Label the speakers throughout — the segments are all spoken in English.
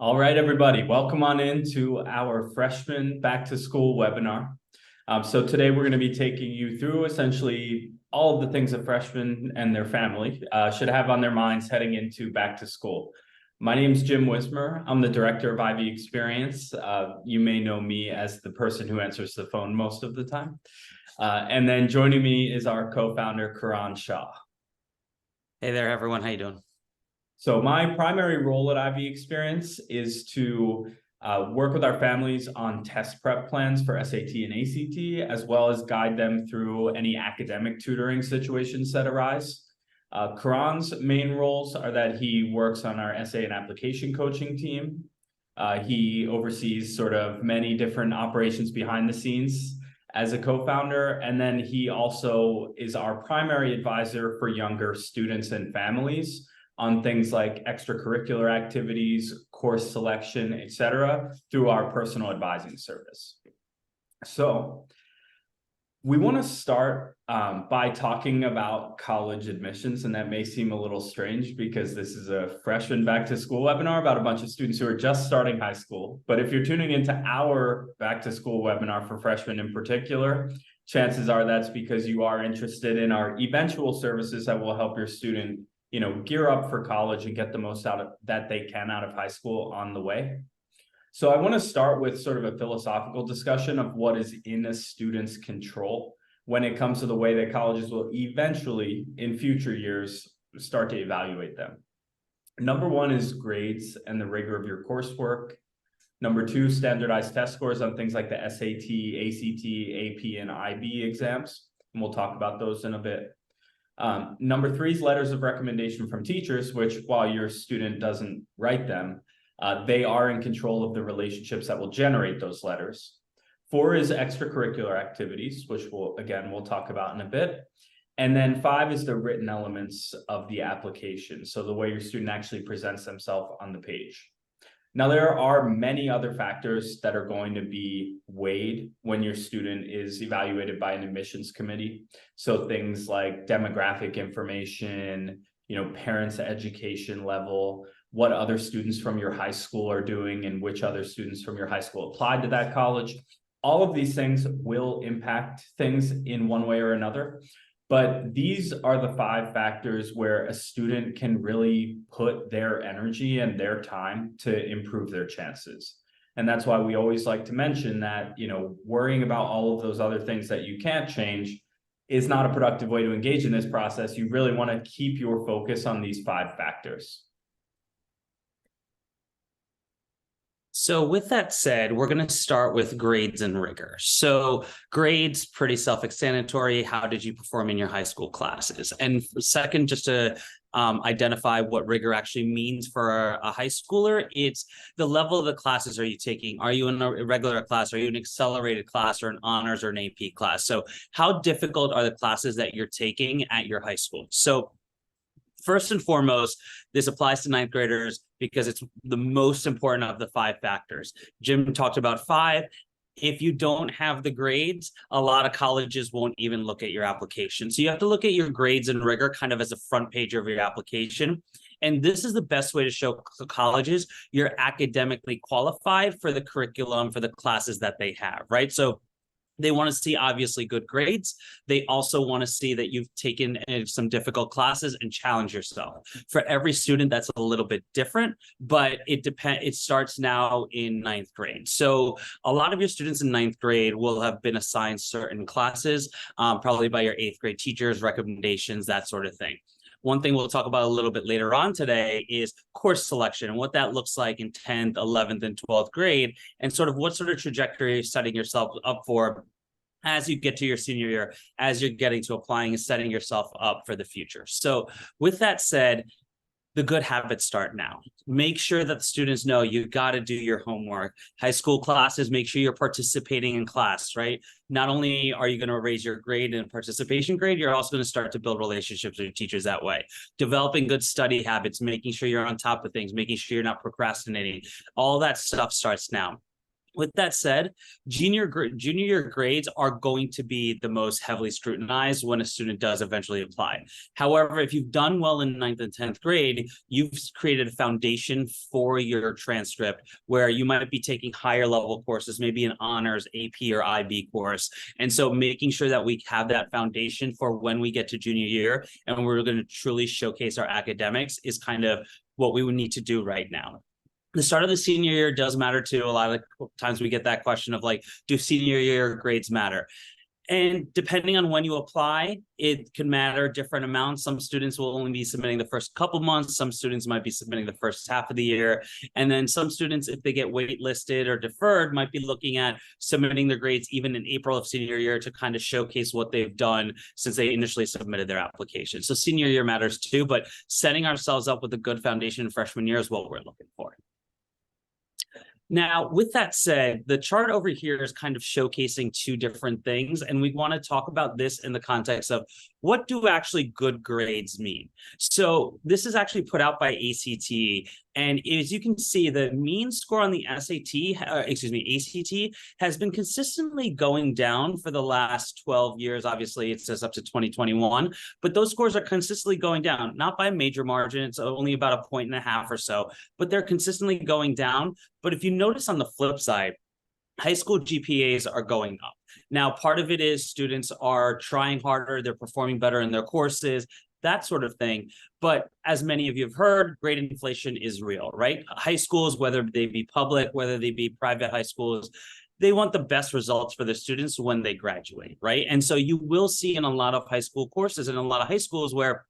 Speaker 1: All right, everybody, welcome on into our freshman back to school webinar. So today we're going to be taking you through essentially all of the things that freshmen and their family should have on their minds heading into back to school. My name is Jim Wismer. I'm the director of Ivy Experience. You may know me as the person who answers the phone most of the time. And then joining me is our co-founder, Karan Shah.
Speaker 2: Hey there, everyone. How you doing?
Speaker 1: So my primary role at Ivy Experience is to work with our families on test prep plans for SAT and ACT, as well as guide them through any academic tutoring situations that arise. Karan's main roles are that he works on our essay and application coaching team. He oversees sort of many different operations behind the scenes as a co-founder, and then he also is our primary advisor for younger students and families on things like extracurricular activities, course selection, etc., through our personal advising service. So we want to start by talking about college admissions, and that may seem a little strange because this is a freshman back to school webinar about a bunch of students who are just starting high school. But if you're tuning into our back to school webinar for freshmen in particular, chances are that's because you are interested in our eventual services that will help your student gear up for college and get the most out of that they can out of high school on the way. So I want to start with sort of a philosophical discussion of what is in a student's control when it comes to the way that colleges will eventually, in future years, start to evaluate them. Number one is grades and the rigor of your coursework. Number two, standardized test scores on things like the SAT, ACT, AP, and IB exams. And we'll talk about those in a bit. Number three is letters of recommendation from teachers, which while your student doesn't write them, they are in control of the relationships that will generate those letters. Four is extracurricular activities, which we'll talk about in a bit. And then five is the written elements of the application. So the way your student actually presents themselves on the page. Now, there are many other factors that are going to be weighed when your student is evaluated by an admissions committee. So things like demographic information, parents' education level, what other students from your high school are doing and which other students from your high school applied to that college. All of these things will impact things in one way or another. But these are the five factors where a student can really put their energy and their time to improve their chances. And that's why we always like to mention that, worrying about all of those other things that you can't change is not a productive way to engage in this process. You really want to keep your focus on these five factors.
Speaker 2: So with that said, we're going to start with grades and rigor. So grades, pretty self-explanatory. How did you perform in your high school classes? And second, just to identify what rigor actually means for a high schooler, it's the level of the classes are you taking? Are you in a regular class? Are you in an accelerated class or an honors or an AP class? So how difficult are the classes that you're taking at your high school? So first and foremost, this applies to ninth graders because it's the most important of the five factors. Jim talked about five. If you don't have the grades, a lot of colleges won't even look at your application. So you have to look at your grades and rigor kind of as a front page of your application. And this is the best way to show colleges you're academically qualified for the curriculum, for the classes that they have, right? So they want to see obviously good grades. They also want to see that you've taken some difficult classes and challenge yourself. For every student, that's a little bit different, but it starts now in ninth grade. So a lot of your students in ninth grade will have been assigned certain classes, probably by your eighth grade teachers, recommendations, that sort of thing. One thing we'll talk about a little bit later on today is course selection and what that looks like in 10th, 11th, and 12th grade, and sort of what sort of trajectory you're setting yourself up for as you get to your senior year, as you're getting to applying and setting yourself up for the future. So with that said, the good habits start now. Make sure that the students know you got to do your homework. High school classes, make sure you're participating in class, right? Not only are you going to raise your grade and participation grade, you're also going to start to build relationships with your teachers that way. Developing good study habits, making sure you're on top of things, making sure you're not procrastinating. All that stuff starts now. With that said, junior year grades are going to be the most heavily scrutinized when a student does eventually apply. However, if you've done well in 9th and 10th grade, you've created a foundation for your transcript where you might be taking higher level courses, maybe an honors, AP, or IB course. And so making sure that we have that foundation for when we get to junior year and we're going to truly showcase our academics is kind of what we would need to do right now. The start of the senior year does matter too. A lot of times we get that question of like, do senior year grades matter? And depending on when you apply, it can matter different amounts. Some students will only be submitting the first couple months. Some students might be submitting the first half of the year. And then some students, if they get waitlisted or deferred, might be looking at submitting their grades even in April of senior year to kind of showcase what they've done since they initially submitted their application. So senior year matters too, but setting ourselves up with a good foundation in freshman year is what we're looking for. Now, with that said, the chart over here is kind of showcasing two different things, and we want to talk about this in the context of what do actually good grades mean? So this is actually put out by ACT, and as you can see, the mean score on the ACT has been consistently going down for the last 12 years. Obviously, it says up to 2021, but those scores are consistently going down, not by a major margin. It's only about 1.5 points or so, but they're consistently going down. But if you notice on the flip side, high school GPAs are going up. Now, part of it is students are trying harder, they're performing better in their courses, that sort of thing. But as many of you have heard, grade inflation is real, right? High schools, whether they be public, whether they be private high schools, they want the best results for their students when they graduate, right? And so you will see in a lot of high school courses and a lot of high schools where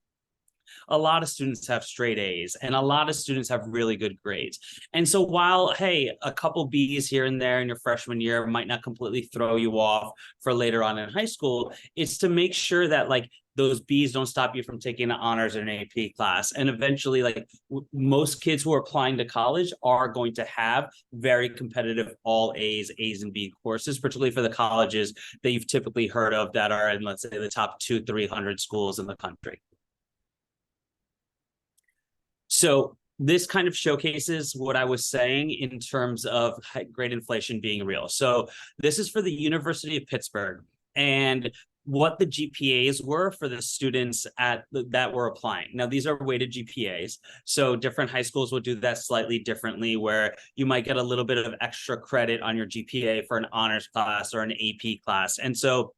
Speaker 2: a lot of students have straight A's and a lot of students have really good grades. And so while, hey, a couple B's here and there in your freshman year might not completely throw you off for later on in high school, it's to make sure that like those B's don't stop you from taking an honors or an AP class. And eventually, like most kids who are applying to college are going to have very competitive all A's and B courses, particularly for the colleges that you've typically heard of that are in, let's say, the top 200-300 schools in the country. So this kind of showcases what I was saying in terms of grade inflation being real. So this is for the University of Pittsburgh and what the GPAs were for the students that were applying. Now, these are weighted GPAs. So different high schools will do that slightly differently, where you might get a little bit of extra credit on your GPA for an honors class or an AP class. And so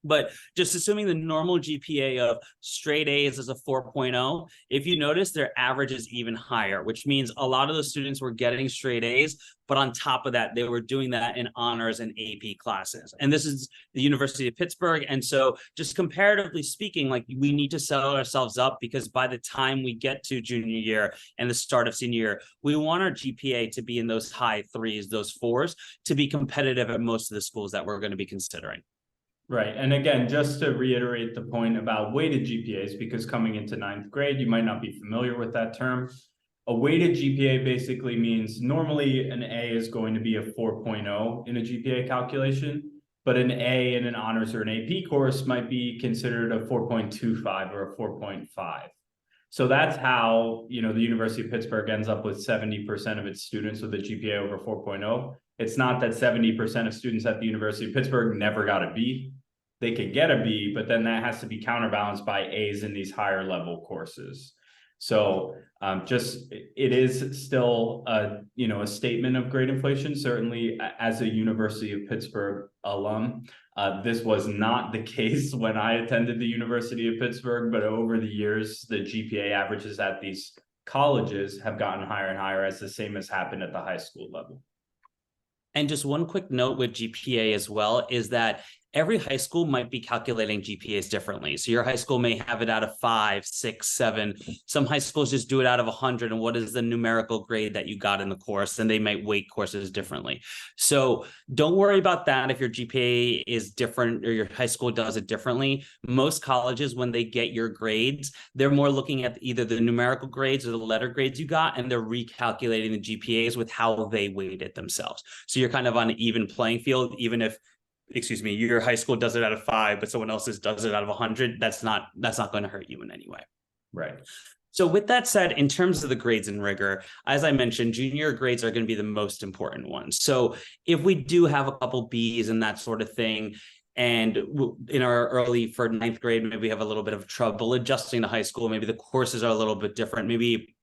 Speaker 2: but just assuming the normal GPA of straight A's is a 4.0, if you notice, their average is even higher, which means a lot of the students were getting straight A's, but on top of that, they were doing that in honors and AP classes. And this is the University of Pittsburgh. And so just comparatively speaking, like we need to set ourselves up because by the time we get to junior year and the start of senior year, we want our GPA to be in those high threes, those fours, to be competitive at most of the schools that we're going to be considering.
Speaker 1: Right. And again, just to reiterate the point about weighted GPAs, because coming into 9th grade, you might not be familiar with that term. A weighted GPA basically means normally an A is going to be a 4.0 in a GPA calculation, but an A in an honors or an AP course might be considered a 4.25 or a 4.5. So that's how, the University of Pittsburgh ends up with 70% of its students with a GPA over 4.0. It's not that 70% of students at the University of Pittsburgh never got a B. They could get a B, but then that has to be counterbalanced by A's in these higher level courses. So it is still a statement of grade inflation. Certainly as a University of Pittsburgh alum, this was not the case when I attended the University of Pittsburgh, but over the years, the GPA averages at these colleges have gotten higher and higher as the same has happened at the high school level.
Speaker 2: And just one quick note with GPA as well is that every high school might be calculating GPAs differently. So your high school may have it out of 5, 6, 7. Some high schools just do it out of 100. And what is the numerical grade that you got in the course? And they might weight courses differently. So don't worry about that if your GPA is different or your high school does it differently. Most colleges, when they get your grades, they're more looking at either the numerical grades or the letter grades you got, and they're recalculating the GPAs with how they weighted themselves. So you're kind of on an even playing field, even if your high school does it out of 5, but someone else's does it out of 100. That's not going to hurt you in any way.
Speaker 1: Right.
Speaker 2: So with that said, in terms of the grades and rigor, as I mentioned, junior grades are going to be the most important ones. So if we do have a couple Bs and that sort of thing, and in our early for ninth grade, maybe we have a little bit of trouble adjusting to high school, maybe the courses are a little bit different, maybe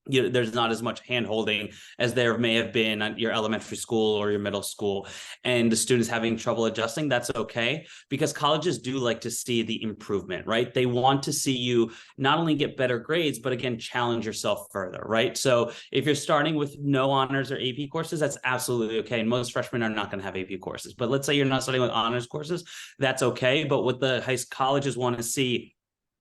Speaker 2: there's not as much hand holding as there may have been at your elementary school or your middle school, and the students having trouble adjusting, that's okay, because colleges do like to see the improvement, right? They want to see you not only get better grades, but again, challenge yourself further, right? So if you're starting with no honors or AP courses, that's absolutely okay. And most freshmen are not going to have AP courses, but let's say you're not starting with honors courses, that's okay. But what the colleges want to see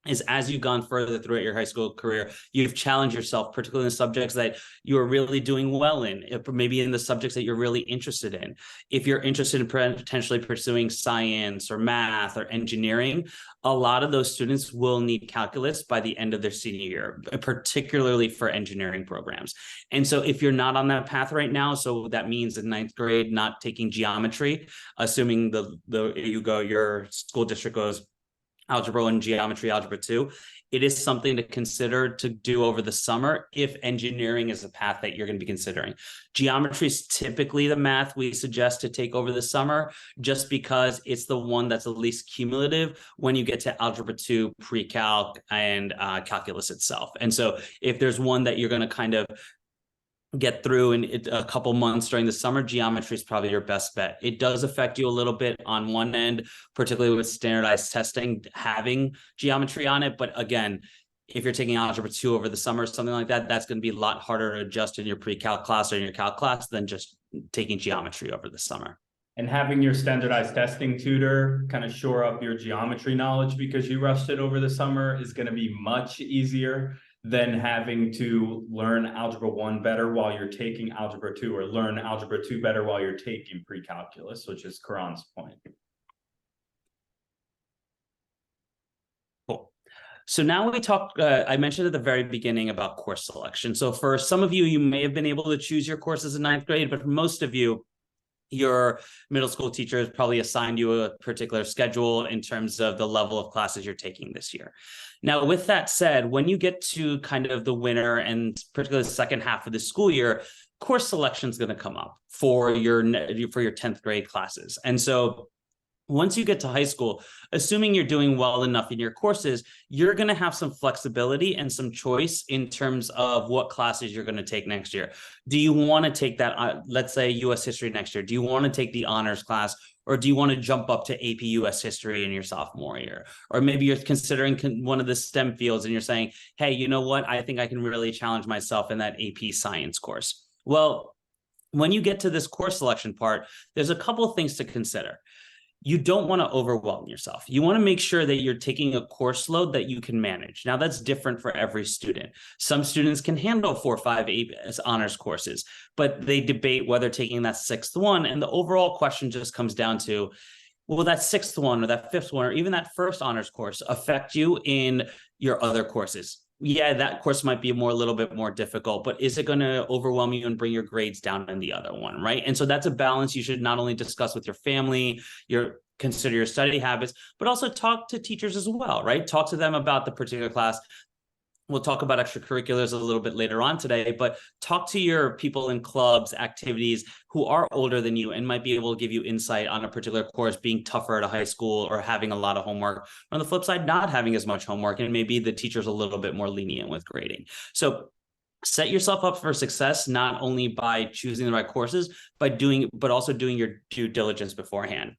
Speaker 2: is as you've gone further throughout your high school career, you've challenged yourself, particularly in the subjects that you're really doing well in, maybe in the subjects that you're really interested in. If you're interested in potentially pursuing science or math or engineering, a lot of those students will need calculus by the end of their senior year, particularly for engineering programs. And so if you're not on that path right now, so that means in ninth grade, not taking geometry, assuming your school district goes Algebra 1, Geometry, Algebra 2, it is something to consider to do over the summer if engineering is a path that you're going to be considering. Geometry is typically the math we suggest to take over the summer, just because it's the one that's the least cumulative when you get to Algebra 2, pre-calc, and calculus itself. And so if there's one that you're going to kind of get through in a couple months during the summer, geometry is probably your best bet. It does affect you a little bit on one end, particularly with standardized testing, having geometry on it. But again, if you're taking Algebra 2 over the summer, something like that, that's going to be a lot harder to adjust in your pre-calc class or in your calc class than just taking geometry over the summer.
Speaker 1: And having your standardized testing tutor kind of shore up your geometry knowledge because you rushed it over the summer is going to be much easier than having to learn Algebra 1 better while you're taking Algebra 2, or learn Algebra 2 better while you're taking pre-calculus, which is Karan's point.
Speaker 2: Cool. So now we talk, I mentioned at the very beginning about course selection. So for some of you, you may have been able to choose your courses in ninth grade, but for most of you, your middle school teacher has probably assigned you a particular schedule in terms of the level of classes you're taking this year. Now, with that said, when you get to kind of the winter and particularly the second half of the school year, course selection is going to come up for your 10th grade classes. And so once you get to high school, assuming you're doing well enough in your courses, you're going to have some flexibility and some choice in terms of what classes you're going to take next year. Do you want to take that, let's say US history next year? Do you want to take the honors class, or do you want to jump up to AP US history in your sophomore year? Or maybe you're considering one of the STEM fields and you're saying, hey, you know what? I think I can really challenge myself in that AP science course. Well, when you get to this course selection part, there's a couple of things to consider. You don't want to overwhelm yourself. You want to make sure that you're taking a course load that you can manage. Now, that's different for every student. Some students can handle 4 or 5 honors courses, but they debate whether taking that 6th one. And the overall question just comes down to, will that 6th one or that 5th one or even that first honors course affect you in your other courses? Yeah, that course might be a little bit more difficult, but is it going to overwhelm you and bring your grades down in the other one, right? And so that's a balance you should not only discuss with your family, consider your study habits, but also talk to teachers as well, right? Talk to them about the particular class. We'll talk about extracurriculars a little bit later on today, but talk to your people in clubs, activities who are older than you and might be able to give you insight on a particular course being tougher at a high school or having a lot of homework. On the flip side, not having as much homework, and maybe the teacher's a little bit more lenient with grading. So set yourself up for success, not only by choosing the right courses, but also doing your due diligence beforehand.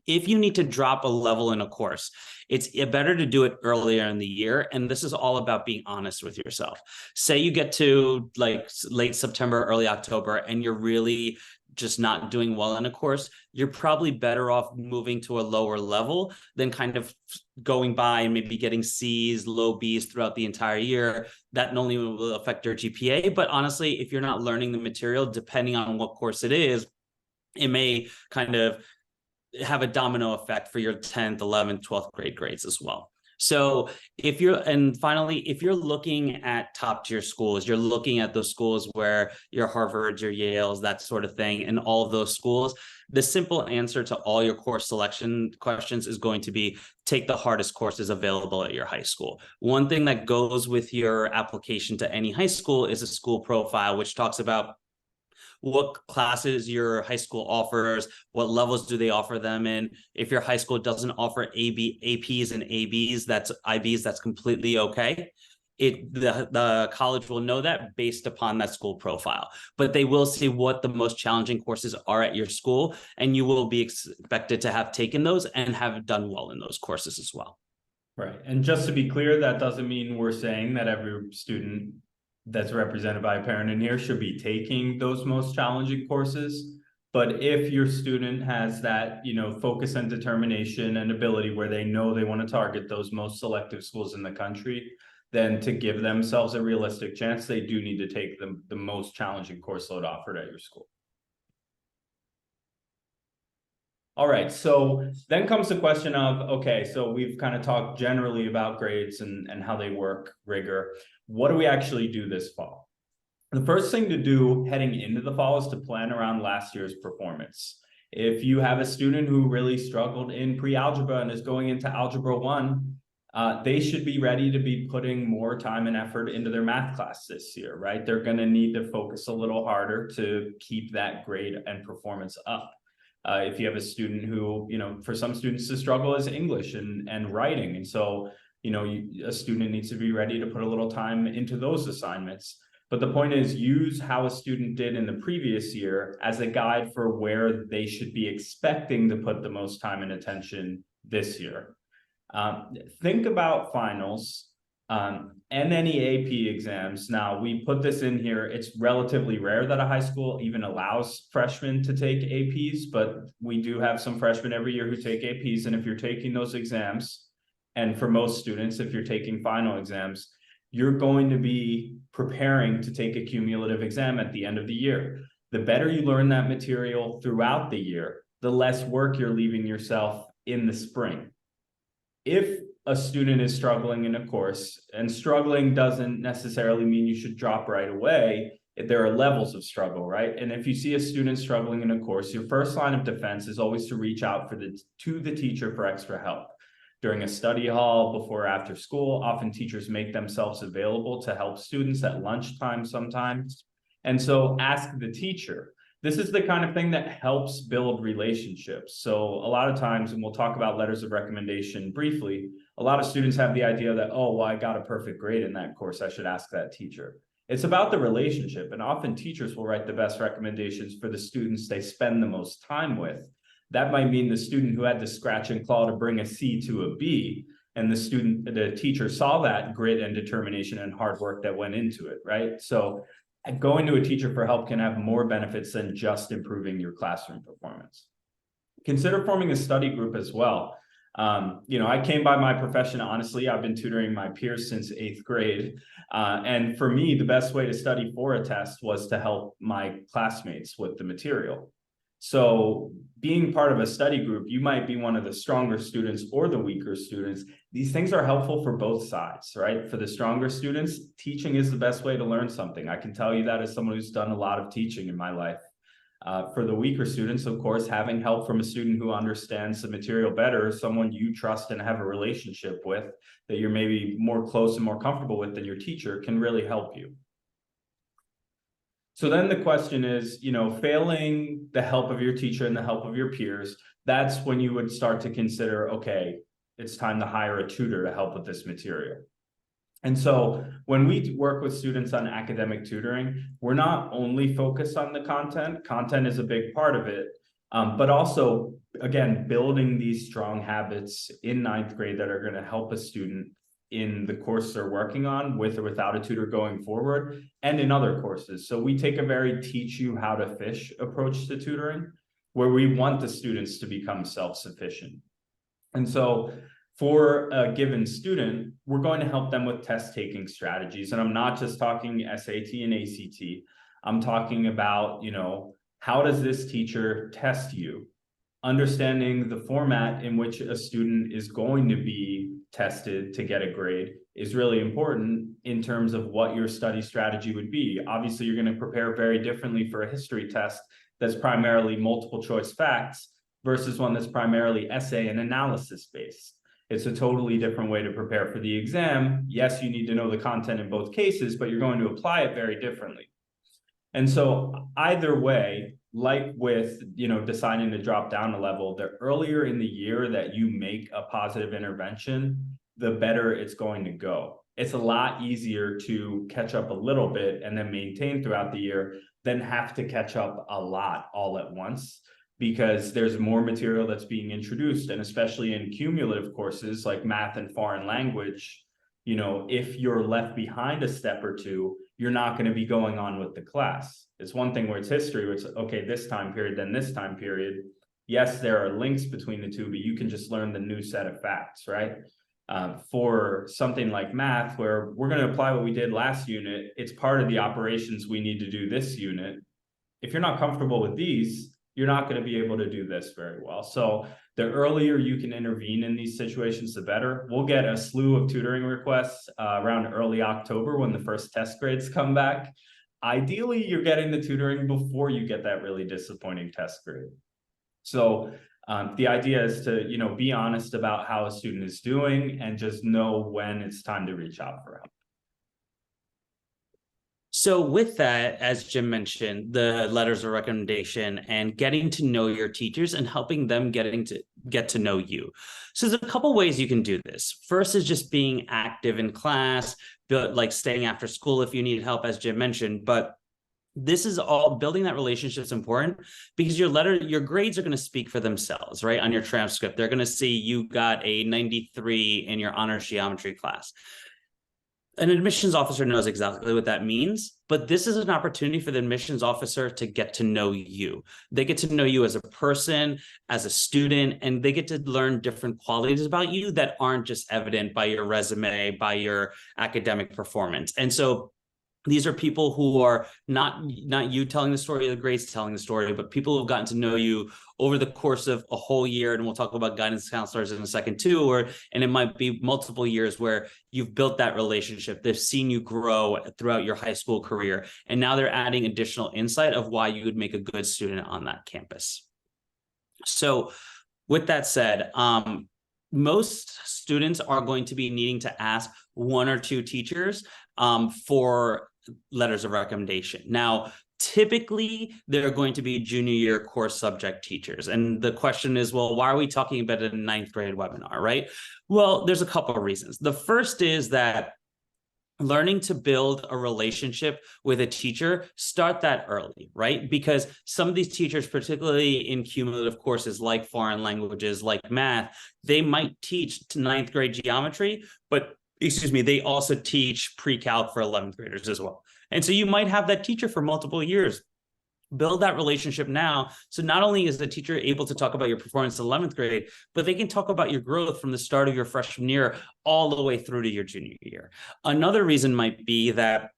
Speaker 2: If you need to drop a level in a course, it's better to do it earlier in the year. And this is all about being honest with yourself. Say you get to like late September, early October, and you're really just not doing well in a course, you're probably better off moving to a lower level than kind of going by and maybe getting C's, low B's throughout the entire year. That not only will affect your GPA, but honestly, if you're not learning the material, depending on what course it is, it may kind of have a domino effect for your 10th, 11th, 12th grade grades as well. So and finally, if you're looking at top tier schools, you're looking at those schools where your Harvards, your Yales, that sort of thing, and all of those schools, the simple answer to all your course selection questions is going to be take the hardest courses available at your high school. One thing that goes with your application to any high school is a school profile, which talks about what classes your high school offers, what levels do they offer them in. If your high school doesn't offer APs and that's IBs, that's completely okay. The college will know that based upon that school profile, but they will see what the most challenging courses are at your school, and you will be expected to have taken those and have done well in those courses as well.
Speaker 1: Right. And just to be clear, that doesn't mean we're saying that every student that's represented by a parent in here should be taking those most challenging courses. But if your student has that, focus and determination and ability where they know they want to target those most selective schools in the country, then to give themselves a realistic chance, they do need to take the most challenging course load offered at your school. All right, so then comes the question of, okay, so we've kind of talked generally about grades and how they work, rigor. What do we actually do this fall? The first thing to do heading into the fall is to plan around last year's performance. If you have a student who really struggled in pre-algebra and is going into Algebra 1, they should be ready to be putting more time and effort into their math class this year, right? They're going to need to focus a little harder to keep that grade and performance up. If you have a student who, for some students the struggle is English and writing. And so, a student needs to be ready to put a little time into those assignments. But the point is, use how a student did in the previous year as a guide for where they should be expecting to put the most time and attention this year. Think about finals and any AP exams. Now, we put this in here. It's relatively rare that a high school even allows freshmen to take APs, but we do have some freshmen every year who take APs. And if you're taking those exams, and for most students, if you're taking final exams, you're going to be preparing to take a cumulative exam at the end of the year. The better you learn that material throughout the year, the less work you're leaving yourself in the spring. If a student is struggling in a course, and struggling doesn't necessarily mean you should drop right away, there are levels of struggle, right? And if you see a student struggling in a course, your first line of defense is always to reach out to the teacher for extra help. During a study hall, before or after school, often teachers make themselves available to help students at lunchtime sometimes. And so ask the teacher. This is the kind of thing that helps build relationships. So a lot of times, and we'll talk about letters of recommendation briefly, a lot of students have the idea that, oh, well, I got a perfect grade in that course, I should ask that teacher. It's about the relationship, and often teachers will write the best recommendations for the students they spend the most time with. That might mean the student who had to scratch and claw to bring a C to a B, and the teacher saw that grit and determination and hard work that went into it, right? So going to a teacher for help can have more benefits than just improving your classroom performance. Consider forming a study group as well. I came by my profession, honestly, I've been tutoring my peers since 8th grade. And for me, the best way to study for a test was to help my classmates with the material. So being part of a study group, you might be one of the stronger students or the weaker students. These things are helpful for both sides, right? For the stronger students, teaching is the best way to learn something. I can tell you that as someone who's done a lot of teaching in my life. For the weaker students, of course, having help from a student who understands the material better, someone you trust and have a relationship with, that you're maybe more close and more comfortable with than your teacher, can really help you. So then the question is, failing the help of your teacher and the help of your peers, that's when you would start to consider, okay, it's time to hire a tutor to help with this material. And so when we work with students on academic tutoring, we're not only focused on the content is a big part of it, but also, again, building these strong habits in 9th grade that are going to help a student in the course they're working on, with or without a tutor going forward, and in other courses. So we take a very teach you how to fish approach to tutoring, where we want the students to become self-sufficient. And so for a given student, we're going to help them with test taking strategies. And I'm not just talking SAT and ACT. I'm talking about, how does this teacher test you? Understanding the format in which a student is going to be tested to get a grade is really important in terms of what your study strategy would be. Obviously, you're going to prepare very differently for a history test that's primarily multiple choice facts versus one that's primarily essay and analysis based. It's a totally different way to prepare for the exam. Yes, you need to know the content in both cases, but you're going to apply it very differently. And so either way, like with, deciding to drop down a level, the earlier in the year that you make a positive intervention, the better it's going to go. It's a lot easier to catch up a little bit and then maintain throughout the year than have to catch up a lot all at once, because there's more material that's being introduced. And especially in cumulative courses like math and foreign language, if you're left behind a step or two, you're not going to be going on with the class. It's one thing where it's history, where it's, okay, this time period, then this time period. Yes, there are links between the two, but you can just learn the new set of facts, right? For something like math, where we're going to apply what we did last unit, it's part of the operations we need to do this unit. If you're not comfortable with these, you're not going to be able to do this very well. So the earlier you can intervene in these situations, the better. We'll get a slew of tutoring requests around early October when the first test grades come back. Ideally, you're getting the tutoring before you get that really disappointing test grade. So the idea is to, be honest about how a student is doing and just know when it's time to reach out for help.
Speaker 2: So with that, as Jim mentioned, the letters of recommendation and getting to know your teachers and helping them get to know you. So there's a couple ways you can do this. First is just being active in class, like staying after school if you need help, as Jim mentioned. But this is all building that relationship is important, because your grades are going to speak for themselves, right? On your transcript, they're going to see you got a 93 in your honors geometry class. An admissions officer knows exactly what that means, but this is an opportunity for the admissions officer to get to know you. They get to know you as a person, as a student, and they get to learn different qualities about you that aren't just evident by your resume, by your academic performance. And so these are people who are not you telling the story, the grades telling the story, but people who've gotten to know you over the course of a whole year. And we'll talk about guidance counselors in a second too, and it might be multiple years where you've built that relationship. They've seen you grow throughout your high school career. And now they're adding additional insight of why you would make a good student on that campus. So with that said, most students are going to be needing to ask one or two teachers for letters of recommendation. Now, typically, they're going to be junior year course subject teachers. And the question is, well, why are we talking about a 9th grade webinar, right? Well, there's a couple of reasons. The first is that learning to build a relationship with a teacher, start that early, right? Because some of these teachers, particularly in cumulative courses like foreign languages, like math, they might teach 9th grade geometry, but they also teach pre-calc for 11th graders as well. And so you might have that teacher for multiple years. Build that relationship now. So not only is the teacher able to talk about your performance in 11th grade, but they can talk about your growth from the start of your freshman year all the way through to your junior year. Another reason might be that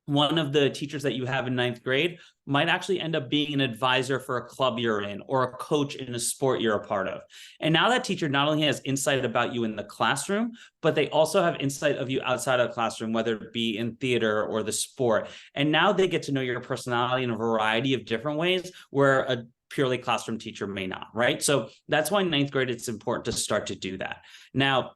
Speaker 2: one of the teachers that you have in 9th grade might actually end up being an advisor for a club you're in or a coach in a sport you're a part of. And now that teacher not only has insight about you in the classroom, but they also have insight of you outside of the classroom, whether it be in theater or the sport. And now they get to know your personality in a variety of different ways where a purely classroom teacher may not, right? So that's why in 9th grade, it's important to start to do that. Now,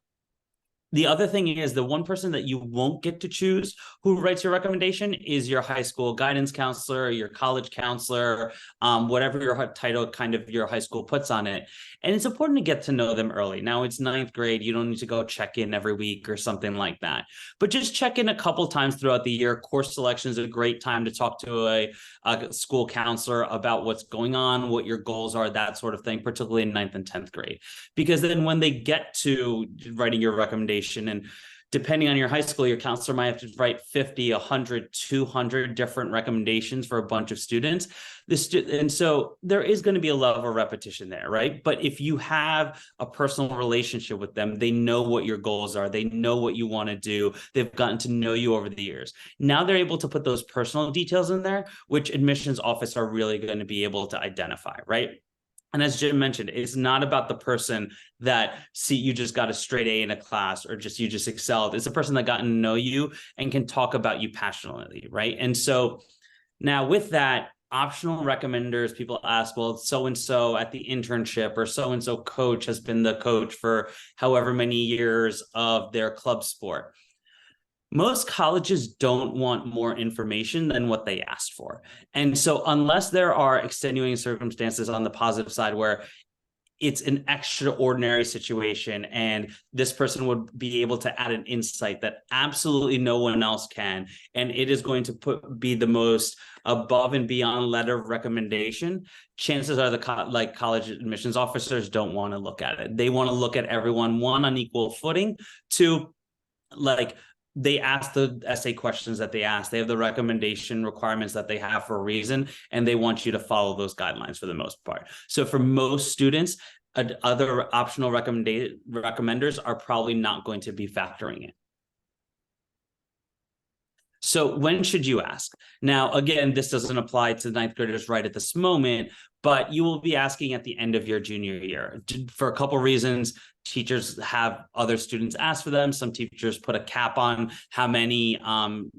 Speaker 2: the other thing is the one person that you won't get to choose who writes your recommendation is your high school guidance counselor, your college counselor, whatever your title kind of your high school puts on it. And it's important to get to know them early. Now it's 9th grade. You don't need to go check in every week or something like that, but just check in a couple times throughout the year. Course selection is a great time to talk to a school counselor about what's going on, what your goals are, that sort of thing, particularly in 9th and 10th grade, because then when they get to writing your recommendation, and depending on your high school, your counselor might have to write 50, 100, 200 different recommendations for a bunch of students. And so there is going to be a level of repetition there, right? But if you have a personal relationship with them, they know what your goals are. They know what you want to do. They've gotten to know you over the years. Now they're able to put those personal details in there, which admissions office are really going to be able to identify, right? And as Jim mentioned, it's not about the person that you just got a straight A in a class or you just excelled. It's a person that got to know you and can talk about you passionately, right? And so now with that, optional recommenders, people ask, well, so-and-so at the internship or so-and-so coach has been the coach for however many years of their club sport. Most colleges don't want more information than what they asked for. And so unless there are extenuating circumstances on the positive side where it's an extraordinary situation and this person would be able to add an insight that absolutely no one else can, and it is going to be the most above and beyond letter of recommendation, chances are the college admissions officers don't want to look at it. They want to look at everyone, one, on equal footing, two, they ask the essay questions that they ask. They have the recommendation requirements that they have for a reason, and they want you to follow those guidelines for the most part. So for most students, other optional recommenders are probably not going to be factoring in. So when should you ask? Now, again, this doesn't apply to ninth graders right at this moment, but you will be asking at the end of your junior year for a couple of reasons. Teachers have other students ask for them. Some teachers put a cap on how many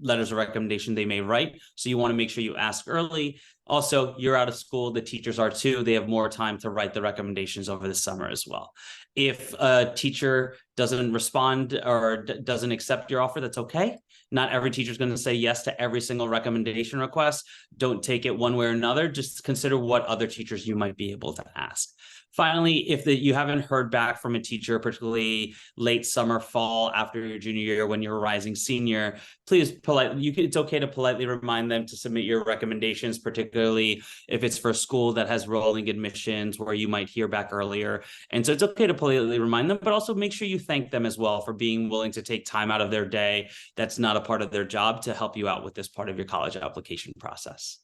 Speaker 2: letters of recommendation they may write. So you want to make sure you ask early. Also, you're out of school. The teachers are too. They have more time to write the recommendations over the summer as well. If a teacher doesn't respond or doesn't accept your offer, that's okay. Not every teacher is going to say yes to every single recommendation request. Don't take it one way or another. Just consider what other teachers you might be able to ask. Finally, if you haven't heard back from a teacher, particularly late summer, fall, after your junior year, when you're a rising senior, please it's okay to politely remind them to submit your recommendations, particularly if it's for a school that has rolling admissions where you might hear back earlier. And so it's okay to politely remind them, but also make sure you thank them as well for being willing to take time out of their day that's not a part of their job to help you out with this part of your college application process.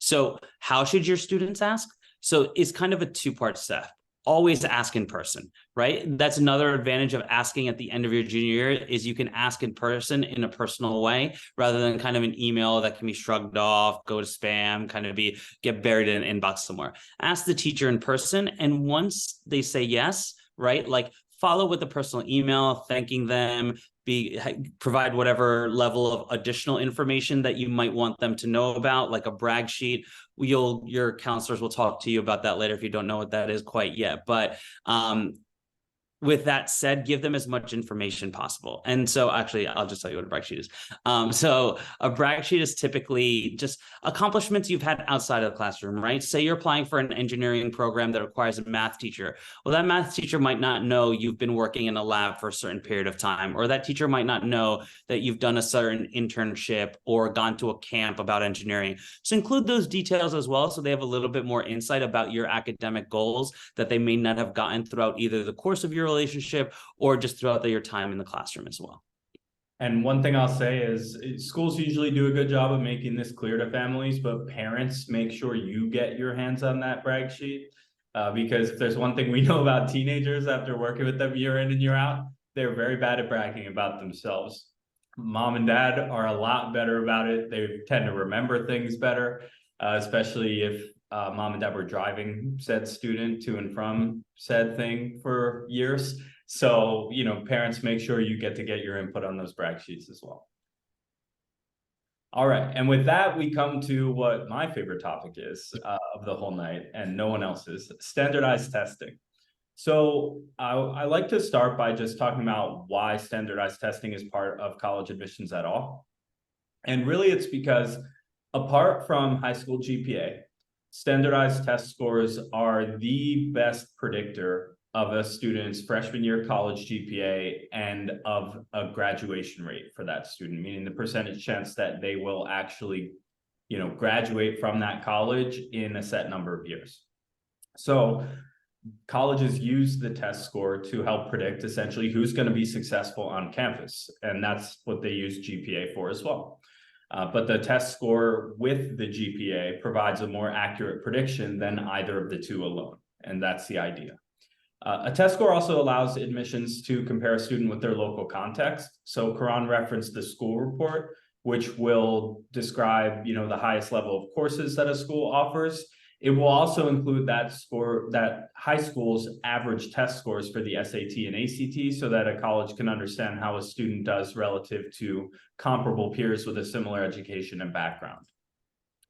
Speaker 2: So how should your students ask? So it's kind of a two-part step. Always ask in person, right? That's another advantage of asking at the end of your junior year is you can ask in person in a personal way rather than kind of an email that can be shrugged off, go to spam, get buried in an inbox somewhere. Ask the teacher in person, and once they say yes, right, follow with a personal email, thanking them, provide whatever level of additional information that you might want them to know about, like a brag sheet. Your counselors will talk to you about that later if you don't know what that is quite yet. But with that said, give them as much information possible. And so actually, I'll just tell you what a brag sheet is. So a brag sheet is typically just accomplishments you've had outside of the classroom, right? Say you're applying for an engineering program that requires a math teacher. Well, that math teacher might not know you've been working in a lab for a certain period of time, or that teacher might not know that you've done a certain internship or gone to a camp about engineering. So include those details as well, so they have a little bit more insight about your academic goals that they may not have gotten throughout either the course of your relationship or just throughout your time in the classroom as well.
Speaker 1: And one thing I'll say is schools usually do a good job of making this clear to families, but parents, make sure you get your hands on that brag sheet. Because if there's one thing we know about teenagers after working with them year in and year out, they're very bad at bragging about themselves. Mom and dad are a lot better about it. They tend to remember things better, especially if mom and dad were driving said student to and from said thing for years. So, parents, make sure you get your input on those brag sheets as well. All right. And with that, we come to what my favorite topic is of the whole night, and no one else's: standardized testing. So I like to start by just talking about why standardized testing is part of college admissions at all. And really, it's because apart from high school GPA, standardized test scores are the best predictor of a student's freshman year college GPA and of a graduation rate for that student, meaning the percentage chance that they will actually, graduate from that college in a set number of years. So colleges use the test score to help predict essentially who's going to be successful on campus. And that's what they use GPA for as well. But the test score with the GPA provides a more accurate prediction than either of the two alone. And that's the idea. A test score also allows admissions to compare a student with their local context. So Karan referenced the school report, which will describe, the highest level of courses that a school offers. It will also include that high school's average test scores for the SAT and ACT, so that a college can understand how a student does relative to comparable peers with a similar education and background.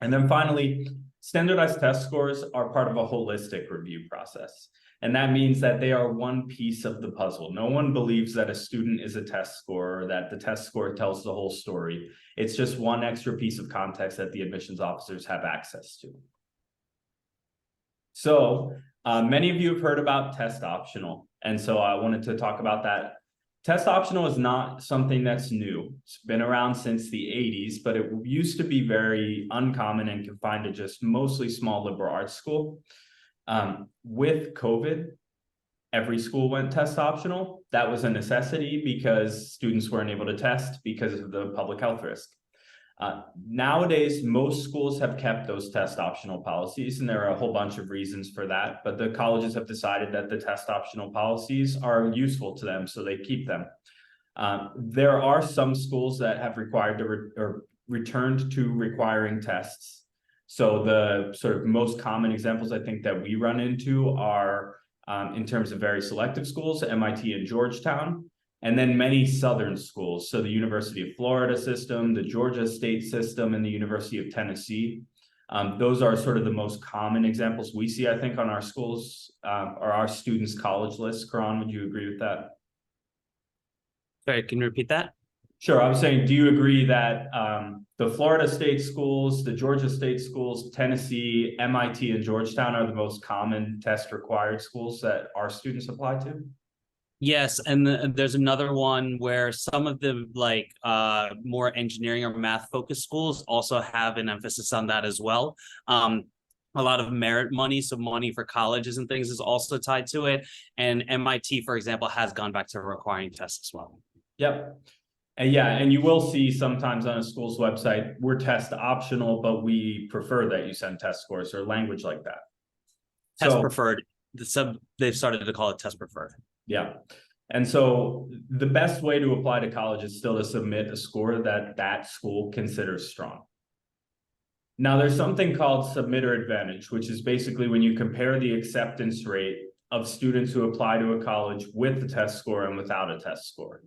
Speaker 1: And then finally, standardized test scores are part of a holistic review process. And that means that they are one piece of the puzzle. No one believes that a student is a test score or that the test score tells the whole story. It's just one extra piece of context that the admissions officers have access to. So many of you have heard about test optional. And so I wanted to talk about that. Test optional is not something that's new. It's been around since the 80s, but it used to be very uncommon and confined to just mostly small liberal arts school. With COVID, every school went test optional. That was a necessity because students weren't able to test because of the public health risk. Nowadays, most schools have kept those test optional policies, and there are a whole bunch of reasons for that, but the colleges have decided that the test optional policies are useful to them, so they keep them. There are some schools that have returned to requiring tests. So the sort of most common examples I think that we run into are in terms of very selective schools, MIT and Georgetown, and then many Southern schools. So the University of Florida system, the Georgia State system, and the University of Tennessee. Those are sort of the most common examples we see, I think, on our schools or our students' college lists. Karan, would you agree with that?
Speaker 2: Sorry, can you repeat that?
Speaker 1: Sure. I was saying, do you agree that the Florida State schools, the Georgia State schools, Tennessee, MIT, and Georgetown are the most common test required schools that our students apply to?
Speaker 2: Yes, and there's another one where some of the more engineering or math focused schools also have an emphasis on that as well. A lot of merit money, so money for colleges and things is also tied to it. And MIT, for example, has gone back to requiring tests as well.
Speaker 1: Yep. And yeah, and you will see sometimes on a school's website, we're test optional, but we prefer that you send test scores or language like that.
Speaker 2: Test preferred. They've started to call it test preferred.
Speaker 1: Yeah. And so the best way to apply to college is still to submit a score that that school considers strong. Now, there's something called submitter advantage, which is basically when you compare the acceptance rate of students who apply to a college with a test score and without a test score.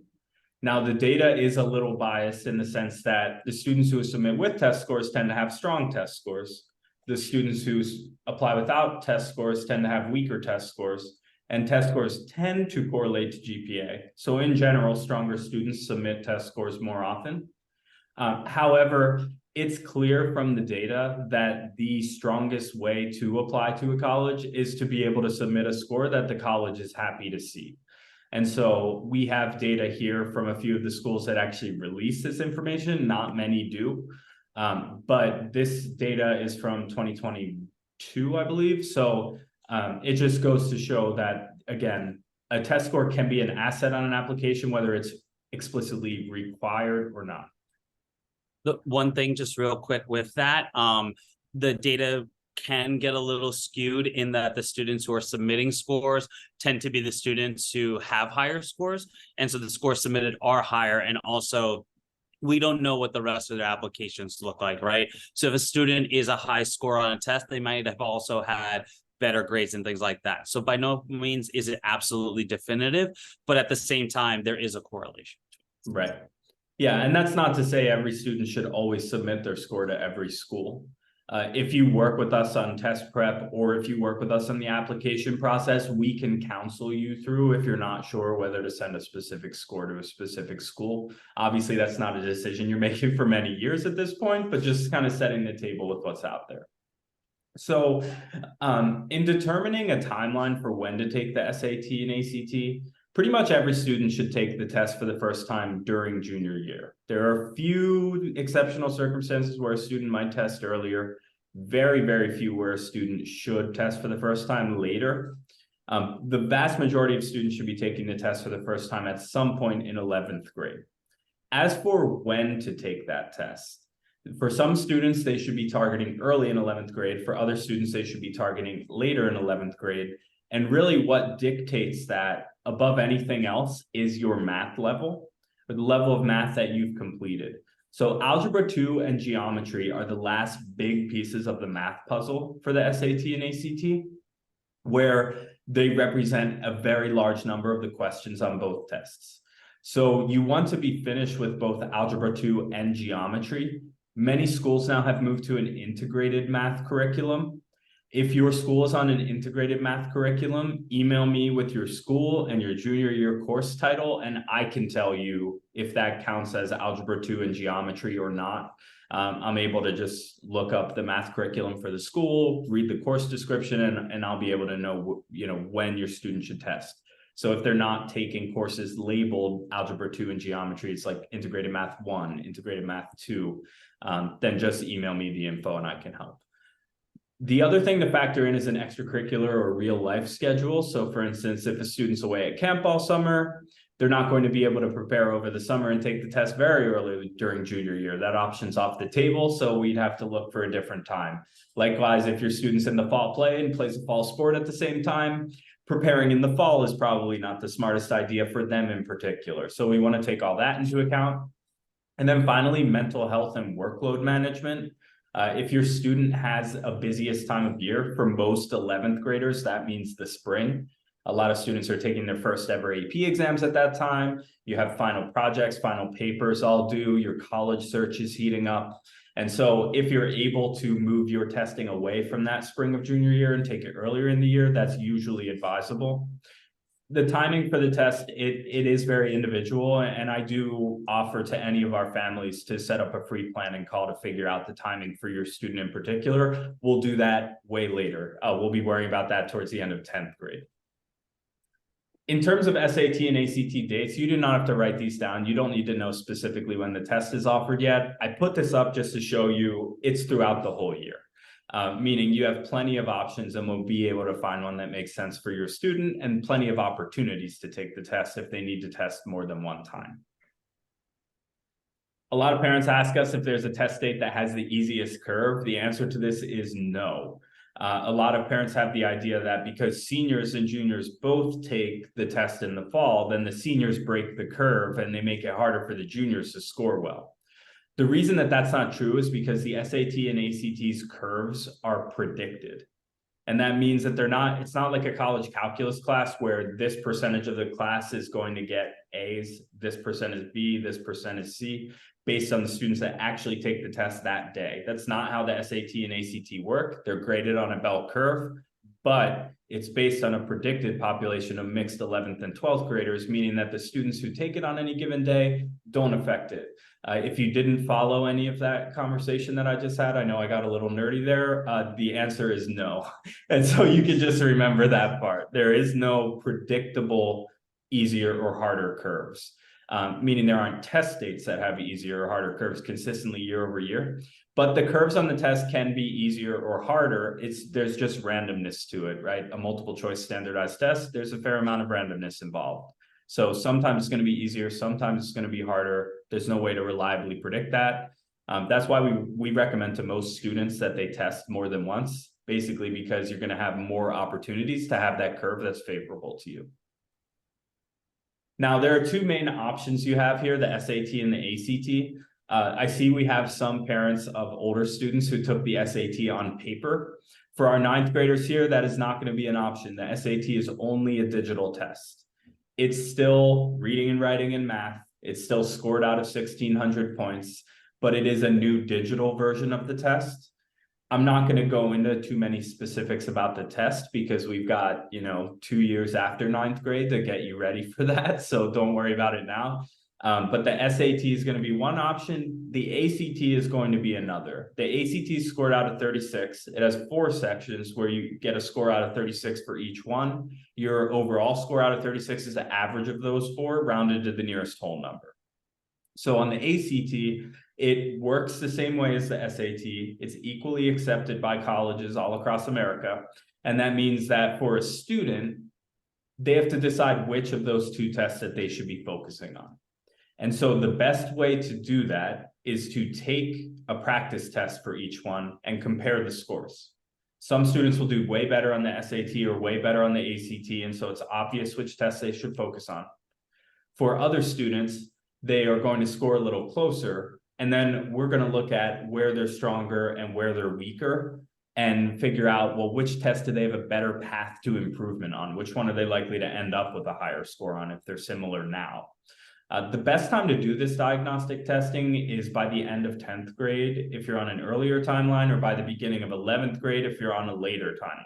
Speaker 1: Now, the data is a little biased in the sense that the students who submit with test scores tend to have strong test scores. The students who apply without test scores tend to have weaker test scores. And test scores tend to correlate to GPA. So in general, stronger students submit test scores more often. However, it's clear from the data that the strongest way to apply to a college is to be able to submit a score that the college is happy to see. And so we have data here from a few of the schools that actually release this information. Not many do, but this data is from 2022, I believe. So it just goes to show that, again, a test score can be an asset on an application, whether it's explicitly required or not.
Speaker 2: The one thing just real quick with that, the data can get a little skewed in that the students who are submitting scores tend to be the students who have higher scores. And so the scores submitted are higher. And also, we don't know what the rest of their applications look like, right? So if a student is a high score on a test, they might have also had better grades and things like that. So by no means is it absolutely definitive, but at the same time, there is a correlation.
Speaker 1: Right. Yeah, and that's not to say every student should always submit their score to every school. If you work with us on test prep, or if you work with us on the application process, we can counsel you through if you're not sure whether to send a specific score to a specific school. Obviously, that's not a decision you're making for many years at this point, but just kind of setting the table with what's out there. So in determining a timeline for when to take the SAT and ACT, pretty much every student should take the test for the first time during junior year. There are a few exceptional circumstances where a student might test earlier, very, very few where a student should test for the first time later. The vast majority of students should be taking the test for the first time at some point in 11th grade. As for when to take that test, for some students, they should be targeting early in 11th grade. For other students, they should be targeting later in 11th grade. And really what dictates that above anything else is your math level, or the level of math that you've completed. So Algebra 2 and geometry are the last big pieces of the math puzzle for the SAT and ACT, where they represent a very large number of the questions on both tests. So you want to be finished with both Algebra 2 and geometry. Many schools now have moved to an integrated math curriculum. If your school is on an integrated math curriculum, email me with your school and your junior year course title, and I can tell you if that counts as Algebra 2 and geometry or not. I'm able to just look up the math curriculum for the school, read the course description, and I'll be able to know, when your student should test. So if they're not taking courses labeled Algebra 2 and geometry, it's like Integrated Math 1, Integrated Math 2, then just email me the info and I can help. The other thing to factor in is an extracurricular or real life schedule. So for instance, if a student's away at camp all summer, they're not going to be able to prepare over the summer and take the test very early during junior year. That option's off the table, so we'd have to look for a different time. Likewise, if your student's in the fall play and plays a fall sport at the same time, preparing in the fall is probably not the smartest idea for them in particular. So we want to take all that into account. And then finally, mental health and workload management. If your student has a busiest time of year, for most 11th graders, that means the spring. A lot of students are taking their first ever AP exams at that time. You have final projects, final papers all due, your college search is heating up. And so if you're able to move your testing away from that spring of junior year and take it earlier in the year, that's usually advisable. The timing for the test, it is very individual, and I do offer to any of our families to set up a free planning call to figure out the timing for your student in particular. We'll do that way later. We'll be worrying about that towards the end of 10th grade. In terms of SAT and ACT dates, you do not have to write these down. You don't need to know specifically when the test is offered yet. I put this up just to show you it's throughout the whole year. Meaning you have plenty of options and will be able to find one that makes sense for your student, and plenty of opportunities to take the test if they need to test more than one time. A lot of parents ask us if there's a test date that has the easiest curve. The answer to this is no. A lot of parents have the idea that because seniors and juniors both take the test in the fall, then the seniors break the curve and they make it harder for the juniors to score well. The reason that that's not true is because the SAT and ACT's curves are predicted. And that means that it's not like a college calculus class where this percentage of the class is going to get A's, this percent is B, this percent is C, based on the students that actually take the test that day. That's not how the SAT and ACT work. They're graded on a bell curve, but it's based on a predicted population of mixed 11th and 12th graders, meaning that the students who take it on any given day don't affect it. If you didn't follow any of that conversation that I just had, I know I got a little nerdy there. The answer is no. And so you can just remember that part. There is no predictable easier or harder curves, meaning there aren't test dates that have easier or harder curves consistently year over year. But the curves on the test can be easier or harder. There's just randomness to it, right? A multiple choice standardized test, there's a fair amount of randomness involved. So sometimes it's going to be easier, sometimes it's going to be harder. There's no way to reliably predict that. That's why we recommend to most students that they test more than once, basically because you're going to have more opportunities to have that curve that's favorable to you. Now, there are two main options you have here, the SAT and the ACT. I see we have some parents of older students who took the SAT on paper. For our 9th graders here, that is not going to be an option. The SAT is only a digital test. It's still reading and writing and math. It's still scored out of 1,600 points, but it is a new digital version of the test. I'm not going to go into too many specifics about the test because we've got, 2 years after 9th grade to get you ready for that. So don't worry about it now. But the SAT is going to be one option. The ACT is going to be another. The ACT is scored out of 36. It has 4 sections where you get a score out of 36 for each one. Your overall score out of 36 is the average of those 4 rounded to the nearest whole number. So on the ACT, it works the same way as the SAT. It's equally accepted by colleges all across America. And that means that for a student, they have to decide which of those 2 tests that they should be focusing on. And so the best way to do that is to take a practice test for each one and compare the scores. Some students will do way better on the SAT or way better on the ACT, and so it's obvious which tests they should focus on. For other students, they are going to score a little closer, And then we're going to look at where they're stronger and where they're weaker and figure out, well, which test do they have a better path to improvement on? Which one are they likely to end up with a higher score on if they're similar now? The best time to do this diagnostic testing is by the end of 10th grade if you're on an earlier timeline, or by the beginning of 11th grade if you're on a later timeline.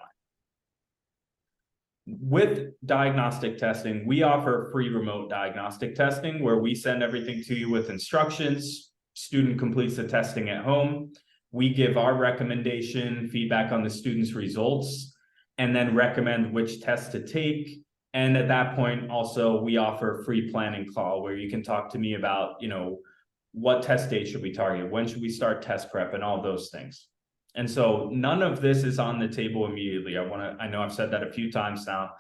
Speaker 1: With diagnostic testing, we offer free remote diagnostic testing where we send everything to you with instructions. Student completes the testing at home. We give our recommendation, feedback on the student's results, and then recommend which test to take. And at that point, also, we offer a free planning call where you can talk to me about, what test date should we target? When should we start test prep and all those things? And so none of this is on the table immediately. I know I've said that a few times now,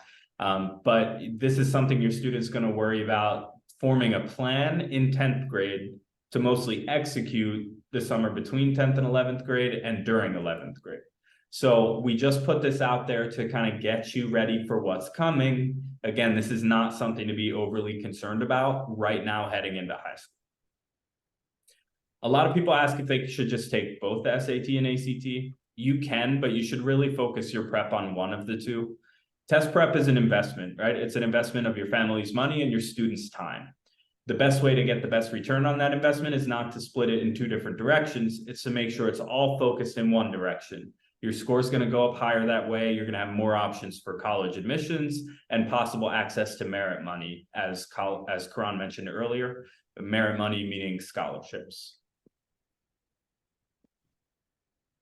Speaker 1: but this is something your student's going to worry about forming a plan in 10th grade to mostly execute the summer between 10th and 11th grade and during 11th grade. So we just put this out there to kind of get you ready for what's coming. Again, this is not something to be overly concerned about right now heading into high school. A lot of people ask if they should just take both the SAT and ACT. You can, but you should really focus your prep on one of the two. Test prep is an investment, right? It's an investment of your family's money and your students' time. The best way to get the best return on that investment is not to split it in two different directions. It's to make sure it's all focused in one direction. Your score is going to go up higher that way. You're going to have more options for college admissions and possible access to merit money, as Karan mentioned earlier. Merit money meaning scholarships.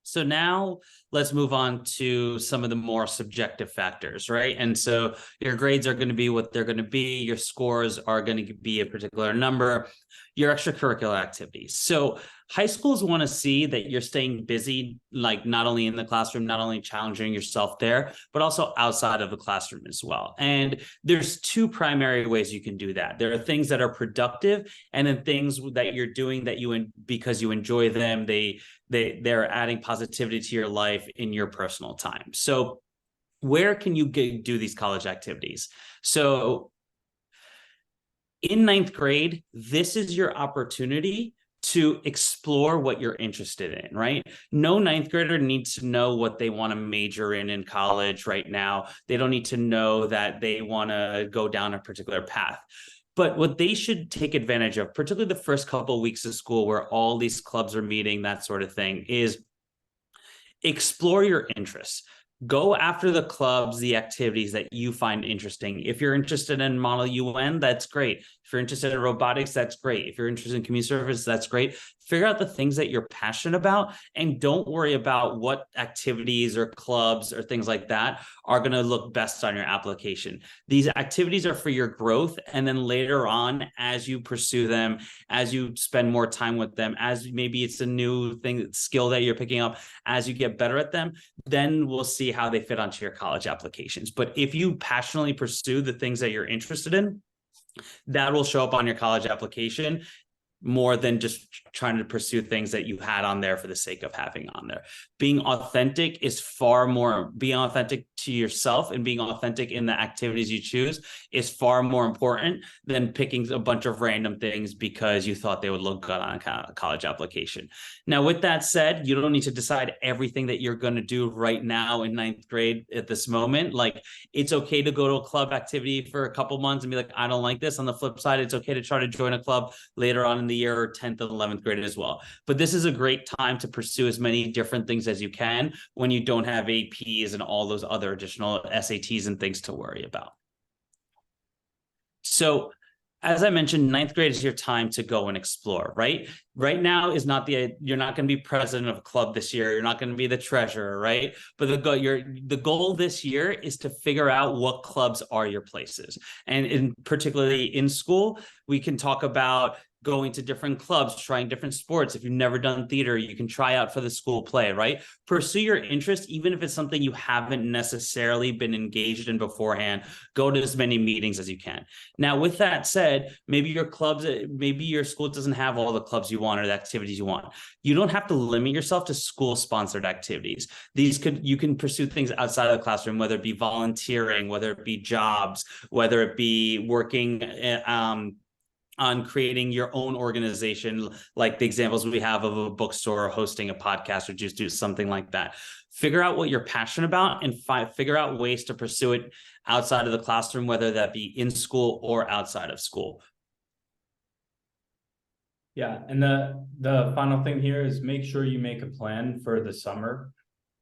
Speaker 2: So now let's move on to some of the more subjective factors, right? And so your grades are going to be what they're going to be. Your scores are going to be a particular number, your extracurricular activities. So high schools want to see that you're staying busy, like not only in the classroom, not only challenging yourself there, but also outside of the classroom as well. And there's two primary ways you can do that. There are things that are productive, and then things that you're doing that because you enjoy them, they're adding positivity to your life in your personal time. So where can you do these college activities? So in 9th grade, this is your opportunity to explore what you're interested in, right? No 9th grader needs to know what they want to major in college right now. They don't need to know that they want to go down a particular path. But what they should take advantage of, particularly the first couple of weeks of school where all these clubs are meeting, that sort of thing, is explore your interests. Go after the clubs, the activities that you find interesting. If you're interested in Model UN, that's great. If you're interested in robotics, that's great. If you're interested in community service, that's great. Figure out the things that you're passionate about, and don't worry about what activities or clubs or things like that are going to look best on your application. These activities are for your growth. And then later on, as you pursue them, as you spend more time with them, as maybe it's a new skill that you're picking up, as you get better at them, then we'll see how they fit onto your college applications. But if you passionately pursue the things that you're interested in, that will show up on your college application more than just trying to pursue things that you had on there for the sake of having on there. Being authentic is far more, being authentic to yourself and being authentic in the activities you choose is far more important than picking a bunch of random things because you thought they would look good on a college application. Now, with that said, you don't need to decide everything that you're going to do right now in 9th grade at this moment. Like, it's okay to go to a club activity for a couple months and be like, I don't like this. On the flip side, it's okay to try to join a club later on in the year or 10th and 11th grade as well. But this is a great time to pursue as many different things as you can when you don't have APs and all those other additional SATs and things to worry about. So as I mentioned, 9th grade is your time to go and explore, right? Right now is not you're not going to be president of a club this year. You're not going to be the treasurer, right? But the goal this year is to figure out what clubs are your places. And particularly in school, we can talk about going to different clubs, trying different sports. If you've never done theater, you can try out for the school play, right? Pursue your interest, even if it's something you haven't necessarily been engaged in beforehand. Go to as many meetings as you can. Now, with that said, maybe your school doesn't have all the clubs you want or the activities you want. You don't have to limit yourself to school-sponsored activities. You can pursue things outside of the classroom, whether it be volunteering, whether it be jobs, whether it be working on creating your own organization, like the examples we have of a bookstore or hosting a podcast or just do something like that. Figure out what you're passionate about and figure out ways to pursue it outside of the classroom, whether that be in school or outside of school.
Speaker 1: Yeah, and the final thing here is make sure you make a plan for the summer.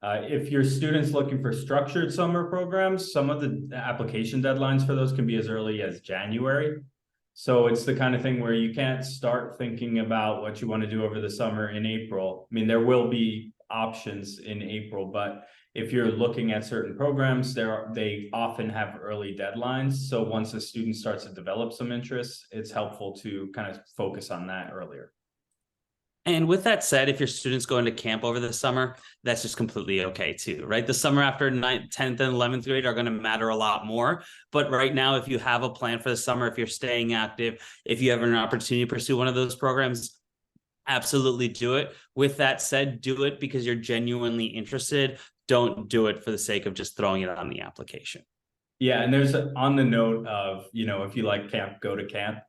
Speaker 1: If your student's looking for structured summer programs, some of the application deadlines for those can be as early as January. So it's the kind of thing where you can't start thinking about what you want to do over the summer in April. I mean, there will be options in April, but if you're looking at certain programs, they often have early deadlines. So once a student starts to develop some interest, it's helpful to kind of focus on that earlier.
Speaker 2: And with that said, if your students go into camp over the summer, that's just completely okay too, right? The summer after 9th, 10th, and 11th grade are going to matter a lot more. But right now, if you have a plan for the summer, if you're staying active, if you have an opportunity to pursue one of those programs, absolutely do it. With that said, do it because you're genuinely interested. Don't do it for the sake of just throwing it on the application.
Speaker 1: Yeah, and there's on the note of, if you like camp, go to camp.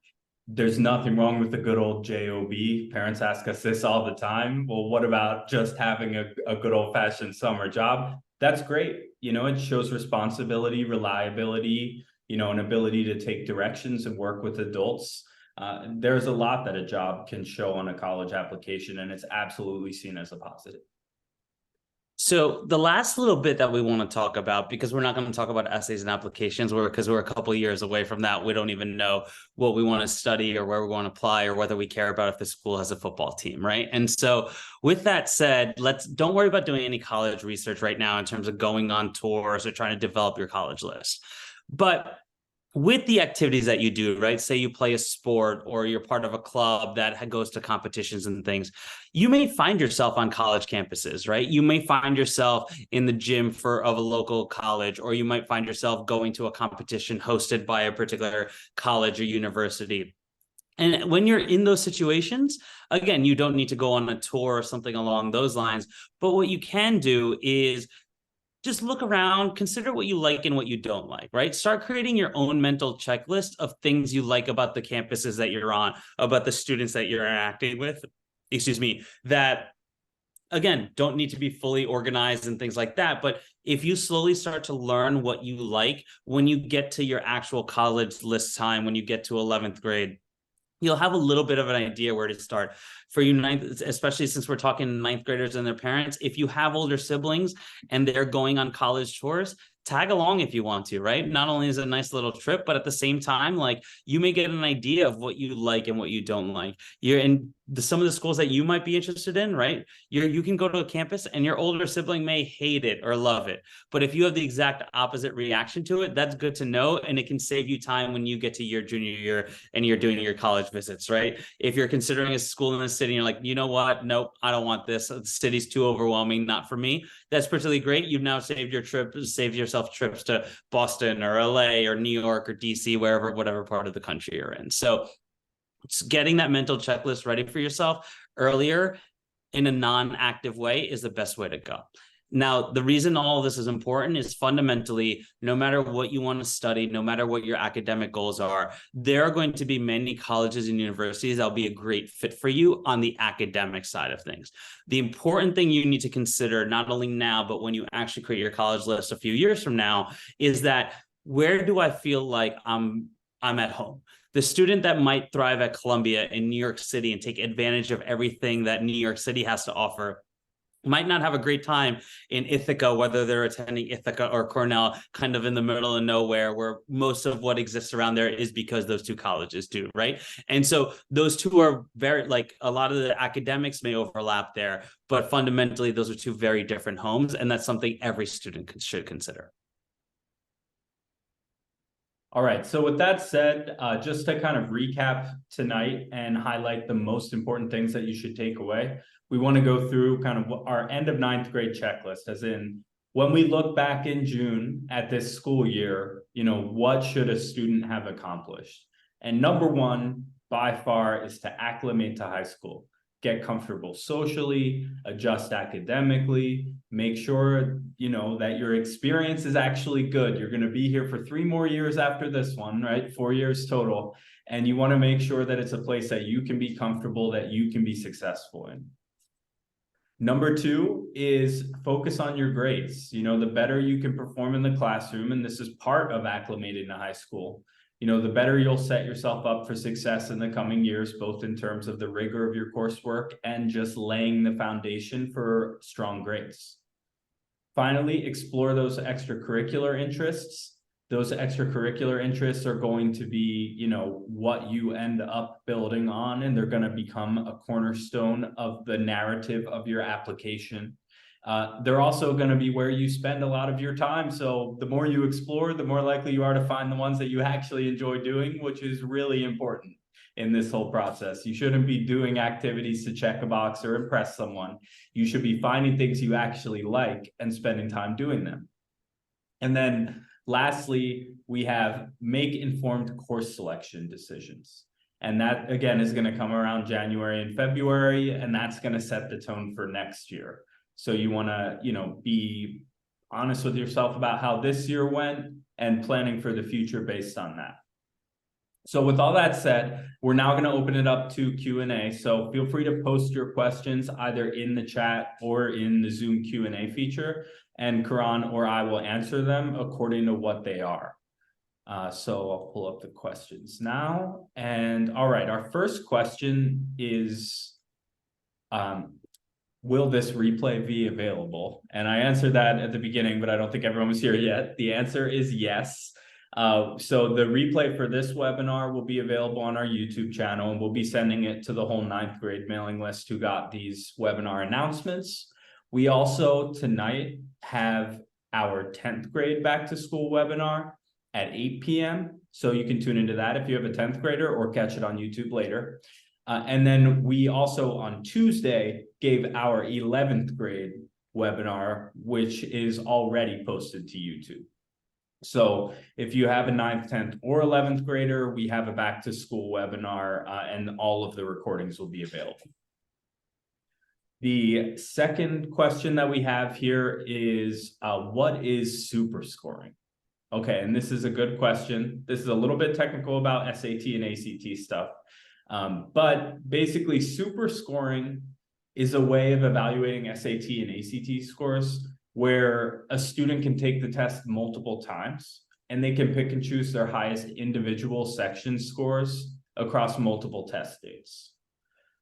Speaker 1: There's nothing wrong with the good old job. Parents ask us this all the time. Well, what about just having a good old fashioned summer job? That's great. It shows responsibility, reliability, an ability to take directions and work with adults. There's a lot that a job can show on a college application, and it's absolutely seen as a positive.
Speaker 2: So the last little bit that we want to talk about, because we're not going to talk about essays and applications, because we're a couple of years away from that. We don't even know what we want to study or where we want to apply or whether we care about if the school has a football team, right? And so with that said, don't worry about doing any college research right now in terms of going on tours or trying to develop your college list. But with the activities that you do, right? Say you play a sport or you're part of a club that goes to competitions and things, you may find yourself on college campuses, right? You may find yourself in the gym of a local college, or you might find yourself going to a competition hosted by a particular college or university. And when you're in those situations, again, you don't need to go on a tour or something along those lines. But what you can do is just look around, consider what you like and what you don't like, right? Start creating your own mental checklist of things you like about the campuses that you're on, about the students that you're interacting with, that, again, don't need to be fully organized and things like that. But if you slowly start to learn what you like, when you get to your actual college list time, when you get to 11th grade, you'll have a little bit of an idea where to start. For you, especially since we're talking ninth graders and their parents, if you have older siblings and they're going on college tours, tag along if you want to, right? Not only is it a nice little trip, but at the same time, like, you may get an idea of what you like and what you don't like. You're in some of the schools that you might be interested in, right? You can go to a campus and your older sibling may hate it or love it. But if you have the exact opposite reaction to it, that's good to know. And it can save you time when you get to your junior year and you're doing your college visits, right? If you're considering a school in the city, and you're like, you know what? Nope, I don't want this. The city's too overwhelming, not for me. That's particularly great. You've now saved yourself trips to Boston or LA or New York or DC, whatever part of the country you're in. So getting that mental checklist ready for yourself earlier in a non-active way is the best way to go. Now, the reason all of this is important is fundamentally, no matter what you want to study, no matter what your academic goals are, there are going to be many colleges and universities that'll be a great fit for you on the academic side of things. The important thing you need to consider, not only now, but when you actually create your college list a few years from now, is that where do I feel like I'm at home? The student that might thrive at Columbia in New York City and take advantage of everything that New York City has to offer might not have a great time in Ithaca, whether they're attending Ithaca or Cornell, kind of in the middle of nowhere, where most of what exists around there is because those two colleges do, right? And so those two are very, like, a lot of the academics may overlap there, but fundamentally those are two very different homes, and that's something every student should consider.
Speaker 1: All right, so with that said, just to kind of recap tonight and highlight the most important things that you should take away, we want to go through kind of our end of ninth grade checklist, as in, when we look back in June at this school year, what should a student have accomplished? And number one, by far, is to acclimate to high school. get comfortable socially, adjust academically, make sure, you know, that your experience is actually good. You're going to be here for 3 more years after this one, right? 4 years total. And you want to make sure that it's a place that you can be comfortable, that you can be successful in. Number 2 is focus on your grades. You know, the better you can perform in the classroom, and this is part of acclimating to high school, you know, the better you'll set yourself up for success in the coming years, both in terms of the rigor of your coursework and just laying the foundation for strong grades. Finally, explore those extracurricular interests. Those extracurricular interests are going to be, you know, what you end up building on, and they're going to become a cornerstone of the narrative of your application. They're also going to be where you spend a lot of your time. So the more you explore, the more likely you are to find the ones that you actually enjoy doing, which is really important in this whole process. You shouldn't be doing activities to check a box or impress someone. You should be finding things you actually like and spending time doing them. And then lastly, we have make informed course selection decisions. And that, again, is going to come around January and February, and that's going to set the tone for next year. So you want to, you know, be honest with yourself about how this year went and planning for the future based on that. So with all that said, we're now going to open it up to Q&A. So feel free to post your questions either in the chat or in the Zoom Q&A feature, and Karan or I will answer them according to what they are. So I'll pull up the questions now. And all right, our first question is, will this replay be available? And I answered that at the beginning, but I don't think everyone was here yet. The answer is yes. So the replay for this webinar will be available on our YouTube channel, and we'll be sending it to the whole 9th grade mailing list who got these webinar announcements. We also tonight have our 10th grade back to school webinar at 8 p.m. So you can tune into that if you have a 10th grader, or catch it on YouTube later. And then we also on Tuesday gave our 11th grade webinar, which is already posted to YouTube. So if you have a 9th, 10th, or 11th grader, we have a back to school webinar, and all of the recordings will be available. The second question that we have here is, what is super scoring? Okay, and this is a good question. This is a little bit technical about SAT and ACT stuff. But basically, super scoring is a way of evaluating SAT and ACT scores where a student can take the test multiple times and they can pick and choose their highest individual section scores across multiple test dates.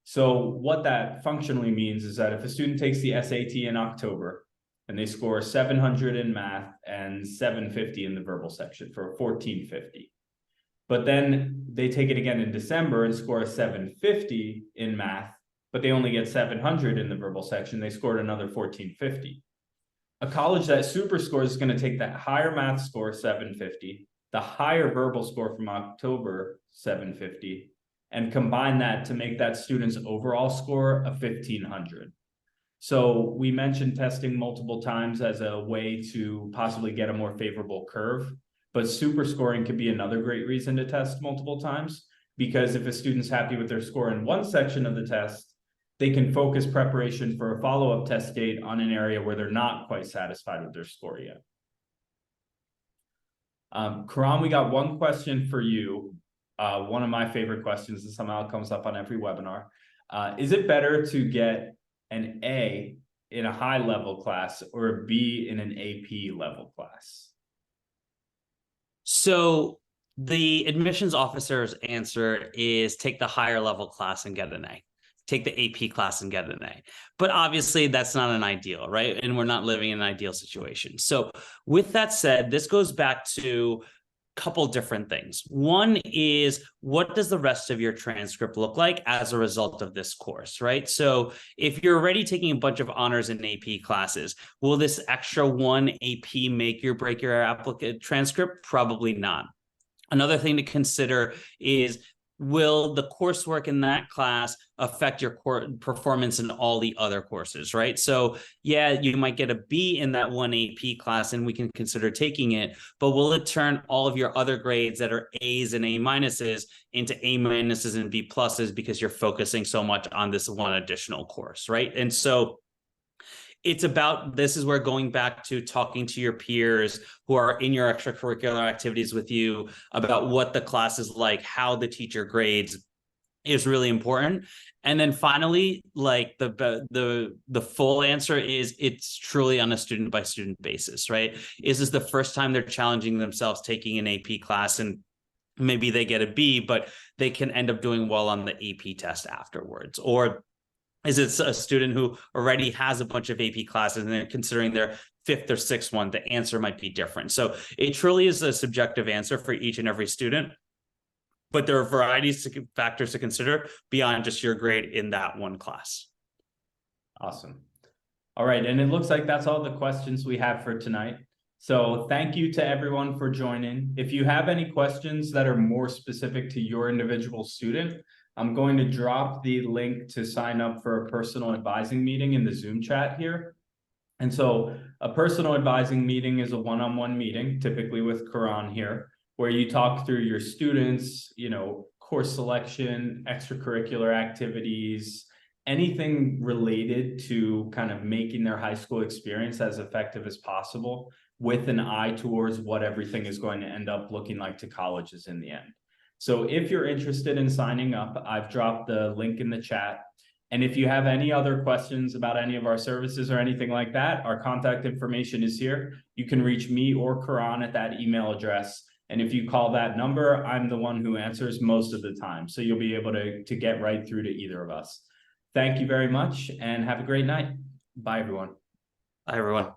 Speaker 1: So what that functionally means is that if a student takes the SAT in October and they score 700 in math and 750 in the verbal section for 1450, but then they take it again in December and score a 750 in math, but they only get 700 in the verbal section, they scored another 1450. A college that super scores is going to take that higher math score, 750, the higher verbal score from October, 750, and combine that to make that student's overall score a 1500. So we mentioned testing multiple times as a way to possibly get a more favorable curve, but super scoring could be another great reason to test multiple times, because if a student's happy with their score in one section of the test, they can focus preparation for a follow-up test date on an area where they're not quite satisfied with their score yet. Karan, we got one question for you. One of my favorite questions, and somehow it comes up on every webinar. Is it better to get an A in a high level class or a B in an AP level class?
Speaker 2: So the admissions officer's answer is take the higher level class and get an A. Take the AP class and get an A. But obviously that's not an ideal, right? And we're not living in an ideal situation. So with that said, this goes back to a couple different things. One is, what does the rest of your transcript look like as a result of this course, right? So if you're already taking a bunch of honors and AP classes, will this extra one AP make or break your applicant transcript? Probably not. Another thing to consider is will the coursework in that class affect your performance in all the other courses, right? So yeah, you might get a B in that one AP class and we can consider taking it, but will it turn all of your other grades that are A's and A minuses into A minuses and B pluses because you're focusing so much on this one additional course, right? And so it's about, this is where going back to talking to your peers who are in your extracurricular activities with you about what the class is like, how the teacher grades is really important. And then finally, like the full answer is it's truly on a student by student basis, right? Is this the first time they're challenging themselves taking an AP class and maybe they get a B, but they can end up doing well on the AP test afterwards? Or is it a student who already has a bunch of AP classes and they're considering their fifth or sixth one? The answer might be different. So it truly is a subjective answer for each and every student, but there are varieties of factors to consider beyond just your grade in that one class.
Speaker 1: Awesome. All right, and it looks like that's all the questions we have for tonight. So thank you to everyone for joining. If you have any questions that are more specific to your individual student, I'm going to drop the link to sign up for a personal advising meeting in the Zoom chat here. And so a personal advising meeting is a one-on-one meeting, typically with Karan here, where you talk through your students, you know, course selection, extracurricular activities, anything related to kind of making their high school experience as effective as possible, with an eye towards what everything is going to end up looking like to colleges in the end. So if you're interested in signing up, I've dropped the link in the chat. And if you have any other questions about any of our services or anything like that, our contact information is here. You can reach me or Karan at that email address. And if you call that number, I'm the one who answers most of the time. So you'll be able to get right through to either of us. Thank you very much and have a great night. Bye, everyone.
Speaker 2: Bye, everyone.